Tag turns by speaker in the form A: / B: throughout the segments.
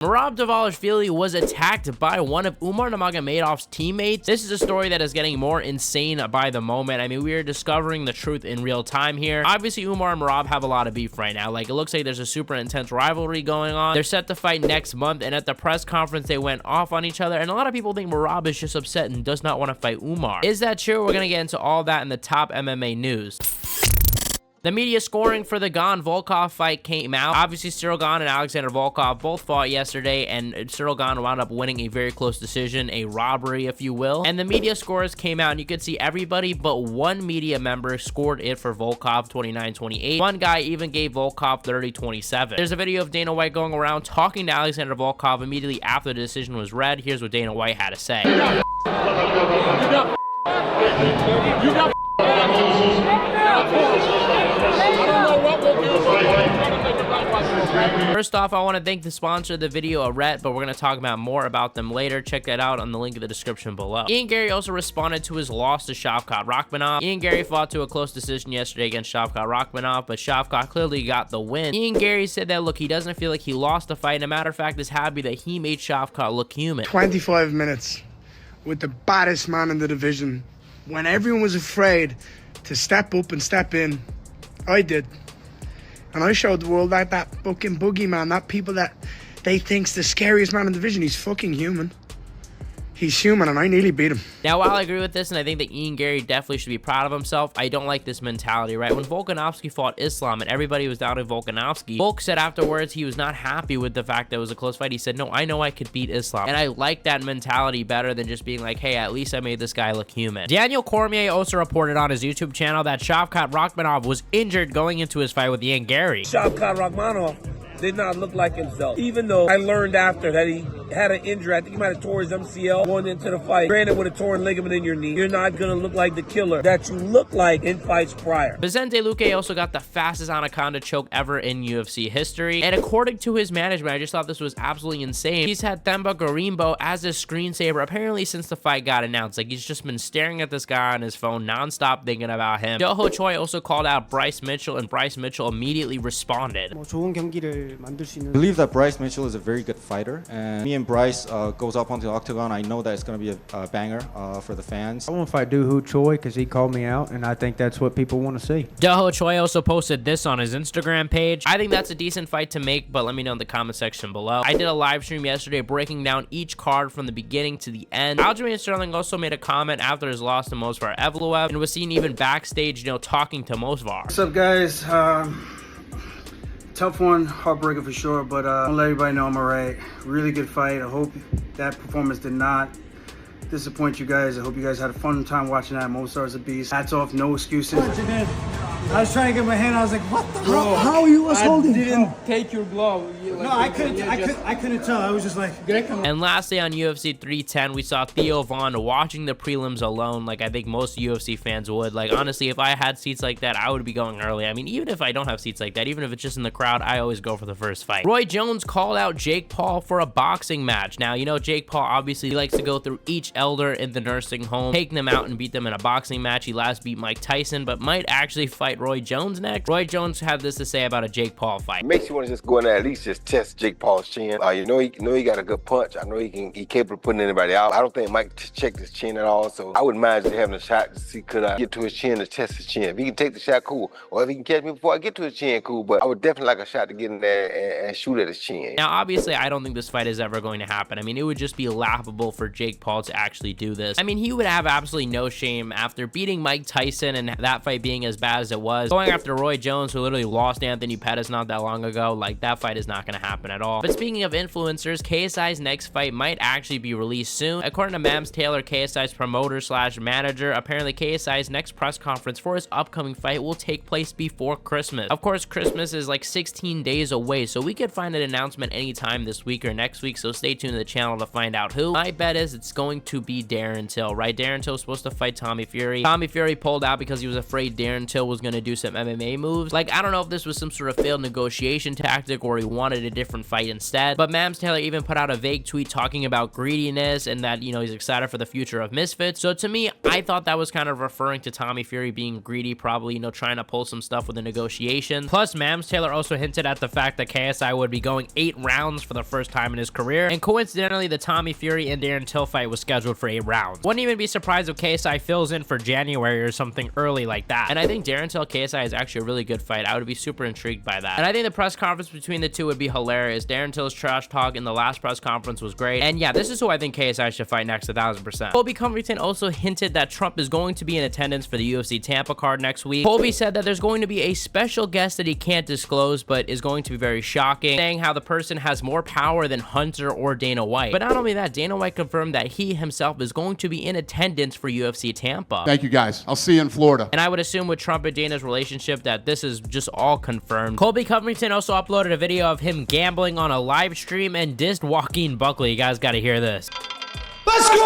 A: Merab Dvalishvili was attacked by one of Umar Nurmagomedov's teammates. This is a story that is getting more insane by the moment. I mean, we are discovering the truth in real time here. Obviously, Umar and Merab have a lot of beef right now. Like, it looks like there's a super intense rivalry going on. They're set to fight next month, and at the press conference, they went off on each other, and a lot of people think Merab is just upset and does not want to fight Umar. Is that true? We're going to get into all that in the top MMA news. The media scoring for the Gane Volkov fight came out. Obviously, Cyril Gane and Alexander Volkov both fought yesterday, and Cyril Gane wound up winning a very close decision, a robbery, if you will. And the media scores came out, and you could see everybody but one media member scored it for Volkov, 29-28. One guy even gave Volkov 30-27. There's a video of Dana White going around talking to Alexander Volkov immediately after the decision was read. Here's what Dana White had to say. First off, I want to thank the sponsor of the video, Arret, but we're going to talk about more about them later. Check that out on the link in the description below. Ian Garry also responded to his loss to Shavkat Rakhmonov. Ian Garry fought to a close decision yesterday against Shavkat Rakhmonov, but Shavkat clearly got the win. Ian Garry said that, look, he doesn't feel like he lost the fight. And a matter of fact, is happy that he made Shavkat look human.
B: 25 minutes with the baddest man in the division. When everyone was afraid to step up and step in, I did. And I showed the world that fucking boogeyman, that people that they think's the scariest man in the division, he's fucking human. He's human, and I nearly beat him.
A: Now, while I agree with this, and I think that Ian Garry definitely should be proud of himself, I don't like this mentality, right? When Volkanovski fought Islam and everybody was doubting Volkanovski, Volk said afterwards he was not happy with the fact that it was a close fight. He said, no, I know I could beat Islam. And I like that mentality better than just being like, hey, at least I made this guy look human. Daniel Cormier also reported on his YouTube channel that Shavkat Rakhmonov was injured going into his fight with Ian Garry.
C: Shavkat Rakhmonov did not look like himself. Even though I learned after that he had an injury, I think he might have tore his MCL going into the fight. Granted, with a torn ligament in your knee, you're not gonna look like the killer that you look like in fights prior.
A: Vicente Luque also got the fastest anaconda choke ever in UFC history, and according to his management, I just thought this was absolutely insane. He's had Themba Gorimbo as his screensaver apparently since the fight got announced. Like, he's just been staring at this guy on his phone nonstop thinking about him. Choi also called out Bryce Mitchell, and Bryce Mitchell immediately responded.
D: I believe that Bryce Mitchell is a very good fighter, and me and Bryce goes up onto the octagon. I know that it's going to be a banger for the fans.
E: I want to fight Choi because he called me out, and I think that's what people want to see.
A: Choi also posted this on his Instagram page. I think that's a decent fight to make, but let me know in the comment section below. I did a live stream yesterday breaking down each card from the beginning to the end. Aljamain also made a comment after his loss to Movsar Evloev and was seen even backstage, talking to Movsar.
F: What's up, guys? Tough one, heartbreaker for sure, but I'll let everybody know I'm alright. Really good fight. I hope that performance did not disappoint you guys. I hope you guys had a fun time watching that. Movsar's a beast. Hats off, no excuses.
G: I was trying to get my hand. I was like, "What the? How are you holding?"
C: I didn't take your glove.
G: No, I couldn't tell. I was just like.
A: And lastly, on UFC 310, we saw Theo watching the prelims alone, like I think most UFC fans would. Like, honestly, if I had seats like that, I would be going early. I mean, even if I don't have seats like that, even if it's just in the crowd, I always go for the first fight. Roy Jones called out Jake Paul for a boxing match. Now, Jake Paul obviously likes to go through each elder in the nursing home, take them out and beat them in a boxing match. He last beat Mike Tyson, but might actually fight Roy Jones next. Roy Jones had this to say about a Jake Paul fight.
H: It makes you want to just go in there at least just test Jake Paul's chin. He got a good punch. I know he capable of putting anybody out. I don't think Mike checked his chin at all, so I wouldn't mind just having a shot to see could I get to his chin to test his chin. If he can take the shot, cool. Or if he can catch me before I get to his chin, cool. But I would definitely like a shot to get in there and shoot at his chin.
A: Now, obviously, I don't think this fight is ever going to happen. I mean, it would just be laughable for Jake Paul to actually do this. I mean, he would have absolutely no shame after beating Mike Tyson and that fight being as bad as it was. Going after Roy Jones, who literally lost Anthony Pettis not that long ago, like, that fight is not going to happen at all. But speaking of influencers, KSI's next fight might actually be released soon. According to Mams Taylor, KSI's promoter slash manager, apparently KSI's next press conference for his upcoming fight will take place before Christmas. Of course, Christmas is like 16 days away, so we could find an announcement anytime this week or next week, so stay tuned to the channel to find out who. My bet is it's going to be Darren Till, right? Darren Till was supposed to fight Tommy Fury. Tommy Fury pulled out because he was afraid Darren Till was going gonna do some MMA moves. Like, I don't know if this was some sort of failed negotiation tactic or he wanted a different fight instead, but Mams Taylor even put out a vague tweet talking about greediness and that, you know, he's excited for the future of Misfits. So to me, I thought that was kind of referring to Tommy Fury being greedy, probably, you know, trying to pull some stuff with the negotiation. Plus, Mams Taylor also hinted at the fact that KSI would be going 8 rounds for the first time in his career, and coincidentally, the Tommy Fury and Darren Till fight was scheduled for 8 rounds. Wouldn't even be surprised if KSI fills in for January or something early like that. And I think Darren Till KSI is actually a really good fight. I would be super intrigued by that. And I think the press conference between the two would be hilarious. Darren Till's trash talk in the last press conference was great. And yeah, this is who I think KSI should fight next, 1000%. Colby Covington also hinted that Trump is going to be in attendance for the UFC Tampa card next week. Colby said that there's going to be a special guest that he can't disclose, but is going to be very shocking, saying how the person has more power than Hunter or Dana White. But not only that, Dana White confirmed that he himself is going to be in attendance for UFC Tampa.
I: Thank you, guys. I'll see you in Florida.
A: And I would assume with Trump and Dana's relationship that this is just all confirmed. Colby Covington also uploaded a video of him gambling on a live stream and dissed Joaquin Buckley. You guys got to hear this.
G: Let's go!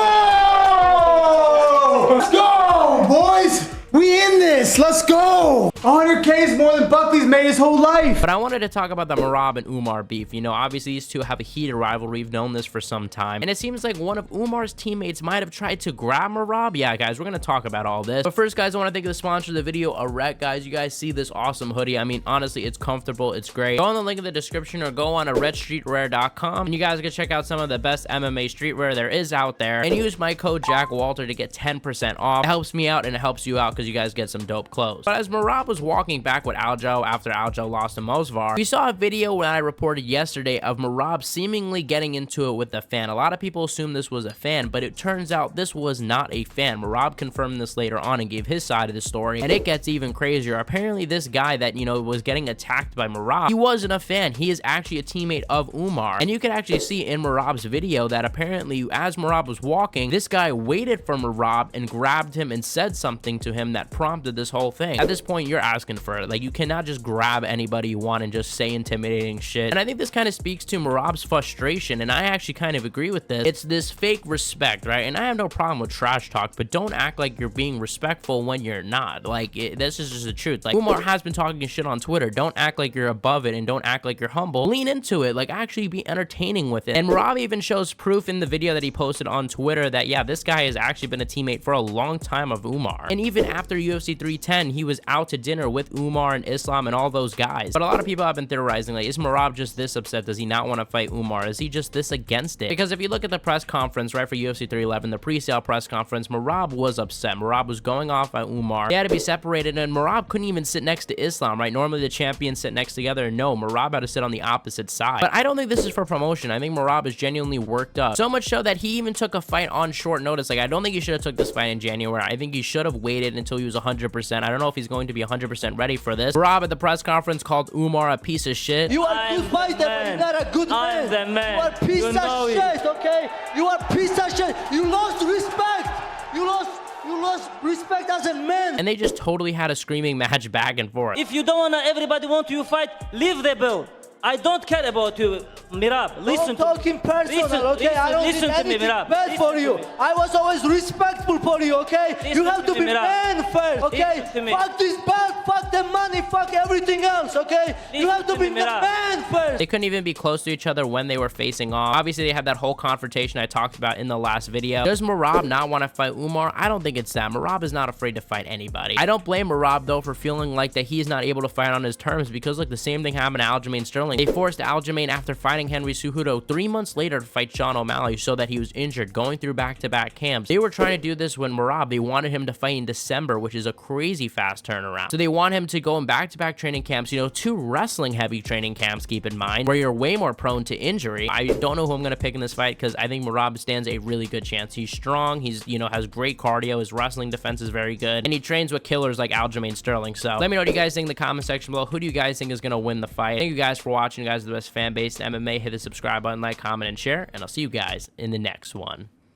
G: Let's go, boys! We in this. Let's go. 100K is more than Buckley's made his whole life.
A: But I wanted to talk about the Merab and Umar beef. You know, obviously these two have a heated rivalry. We've known this for some time. And it seems like one of Umar's teammates might have tried to grab Merab. Yeah, guys, we're going to talk about all this. But first, guys, I want to thank the sponsor of the video, Arek. Guys, you guys see this awesome hoodie. I mean, honestly, it's comfortable. It's great. Go on the link in the description or go on redstreetwear.com. And you guys can check out some of the best MMA streetwear there is out there. And use my code JackWalter to get 10% off. It helps me out and it helps you out because you guys get some dope clothes. But as Merab was walking back with Aljo after Aljo lost to Mosvar, we saw a video when I reported yesterday of Merab seemingly getting into it with a fan. A lot of people assume this was a fan, but it turns out this was not a fan. Merab confirmed this later on and gave his side of the story, and it gets even crazier. Apparently this guy that, you know, was getting attacked by Merab, he wasn't a fan. He is actually a teammate of Umar, and you can actually see in Merab's video that apparently as Merab was walking, this guy waited for Merab and grabbed him and said something to him that prompted this whole thing. At this point, you're asking for it. Like, you cannot just grab anybody you want and just say intimidating shit. And I think this kind of speaks to Merab's frustration, and I actually kind of agree with this. It's this fake respect, right? And I have no problem with trash talk, but don't act like you're being respectful when you're not. Like, this is just the truth. Like, Umar has been talking shit on Twitter. Don't act like you're above it and don't act like you're humble. Lean into it. Like, actually be entertaining with it. And Merab even shows proof in the video that he posted on Twitter that, yeah, this guy has actually been a teammate for a long time of Umar. And even after UFC 310, he was out to dinner with Umar and Islam and all those guys. But a lot of people have been theorizing, like, is Merab just this upset? Does he not want to fight Umar? Is he just this against it? Because if you look at the press conference, right, for UFC 311, the pre-sale press conference, Merab was upset. Merab was going off at Umar. They had to be separated, and Merab couldn't even sit next to Islam, right? Normally the champions sit next together. No, Merab had to sit on the opposite side. But I don't think this is for promotion. I think Merab is genuinely worked up. So much so that he even took a fight on short notice. Like, I don't think he should have took this fight in January. I think he should have waited until he was 100%. I don't know if he's going to be 100% ready for this. Merab at the press conference called Umar a piece of shit.
J: You are a good fighter, but you're not a good man.
K: The man.
J: You are a piece of shit, okay? You are a piece of shit. You lost respect. You lost respect as a man.
A: And they just totally had a screaming match back and forth.
K: If you don't want everybody want you fight, leave the belt. I don't care about you, Merab. Listen to me.
J: I'm talking personal, okay? I don't
K: listen
J: did
K: to me,
J: anything
K: Merab.
J: bad for you. I was always respectful for you, okay? You have to be man first, okay? Fuck this bag, fuck the money, fuck everything else, okay? You have to be the man first.
A: They couldn't even be close to each other when they were facing off. Obviously, they had that whole confrontation I talked about in the last video. Does Merab not want to fight Umar? I don't think it's that. Merab is not afraid to fight anybody. I don't blame Merab, though, for feeling like that he's not able to fight on his terms because, like, the same thing happened to Aljamain Sterling. They forced Aljamain after fighting Henry Cejudo 3 months later to fight Sean O'Malley so that he was injured, going through back-to-back camps. They were trying to do this when Merab, they wanted him to fight in December, which is a crazy fast turnaround. So they want him to go in back-to-back training camps, you know, 2 wrestling-heavy training camps, keep in mind, where you're way more prone to injury. I don't know who I'm going to pick in this fight because I think Merab stands a really good chance. He's strong, he's, you know, has great cardio, his wrestling defense is very good, and he trains with killers like Aljamain Sterling. So let me know what you guys think in the comment section below. Who do you guys think is going to win the fight? Thank you guys for watching. You guys are the best fan base in MMA. Hit the subscribe button, like, comment, and share, and I'll see you guys in the next one.